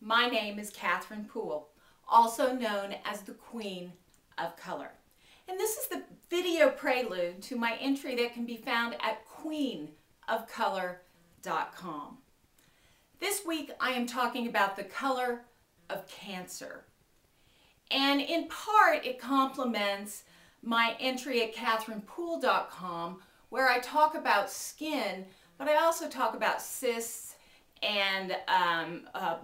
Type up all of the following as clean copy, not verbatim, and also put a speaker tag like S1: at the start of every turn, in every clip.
S1: My name is Catherine Poole, also known as the Queen of Color. And this is the video prelude to my entry that can be found at queenofcolor.com. This week I am talking about the color of Cancer. And in part it complements my entry at catherinepoole.com where I talk about skin, but I also talk about cysts and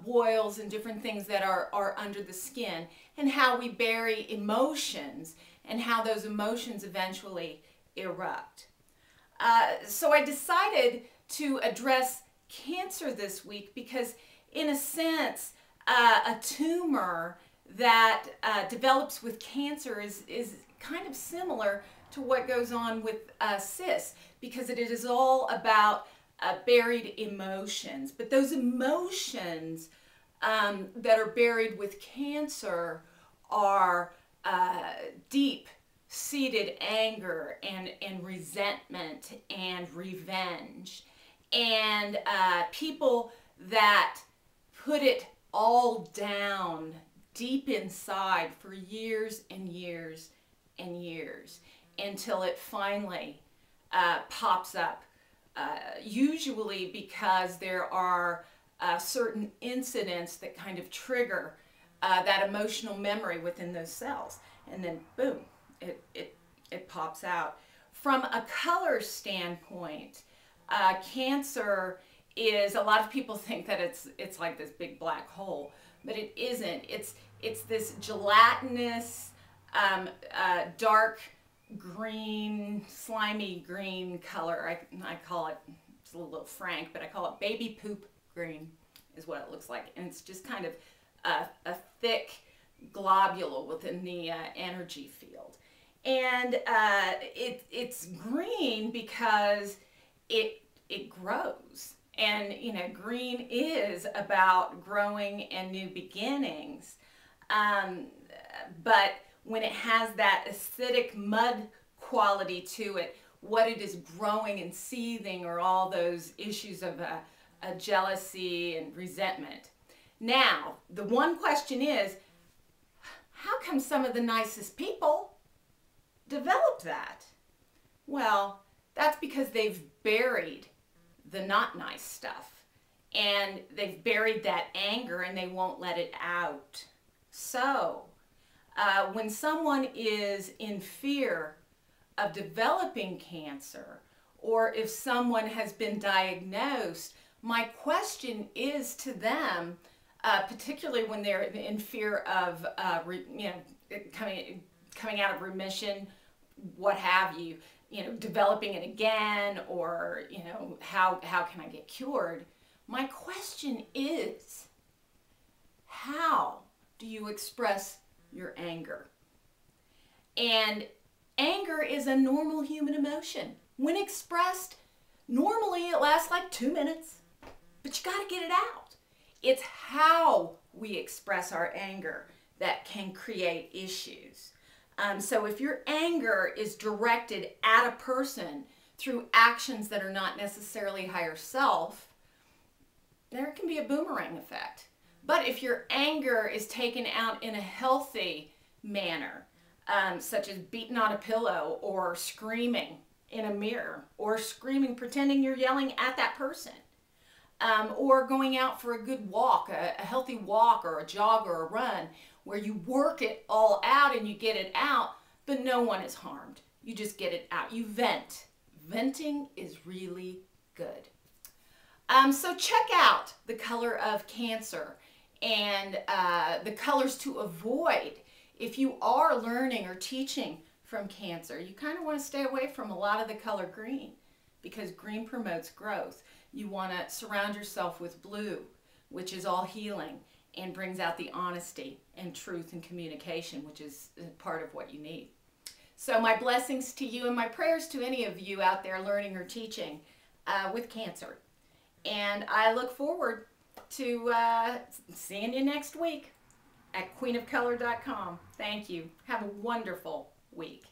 S1: boils and different things that are under the skin, and how we bury emotions and how those emotions eventually erupt. So I decided to address cancer this week because, in a sense, a tumor that develops with cancer is kind of similar to what goes on with cysts, because it is all about buried emotions. But those emotions that are buried with cancer are deep-seated anger and resentment and revenge, and people that put it all down deep inside for years and years and years until it finally pops up. Usually because there are certain incidents that kind of trigger that emotional memory within those cells, and then boom, it pops out. From a color standpoint, cancer is, a lot of people think that it's like this big black hole, but it isn't. It's this gelatinous, dark green, slimy green color. I call it, it's a little frank, but I call it baby poop green is what it looks like. And it's just kind of a thick globule within the energy field. And it's green because it grows. And, you know, green is about growing and new beginnings. But when it has that acidic mud quality to it, what it is growing and seething are all those issues of jealousy and resentment. Now, the one question is, how come some of the nicest people develop that? Well, that's because they've buried the not nice stuff, and they've buried that anger and they won't let it out. So when someone is in fear of developing cancer, or if someone has been diagnosed, my question is to them, particularly when they're in fear of coming out of remission, what have you, developing it again, or how can I get cured? My question is, how do you express your anger? And anger is a normal human emotion. When expressed, normally it lasts like 2 minutes, but you got to get it out. It's how we express our anger that can create issues. So if your anger is directed at a person through actions that are not necessarily higher self, there can be a boomerang effect. But if your anger is taken out in a healthy manner, such as beating on a pillow, or screaming in a mirror, or screaming, pretending you're yelling at that person, or going out for a good walk, a healthy walk or a jog or a run, where you work it all out and you get it out, but no one is harmed. You just get it out. You vent. Venting is really good. So check out the color of Cancer and the colors to avoid if you are learning or teaching from Cancer. You kind of want to stay away from a lot of the color green, because green promotes growth. You want to surround yourself with blue, which is all healing and brings out the honesty and truth and communication, which is part of what you need. So my blessings to you and my prayers to any of you out there learning or teaching with Cancer. And I look forward to seeing you next week at queenofcolor.com. Thank you. Have a wonderful week.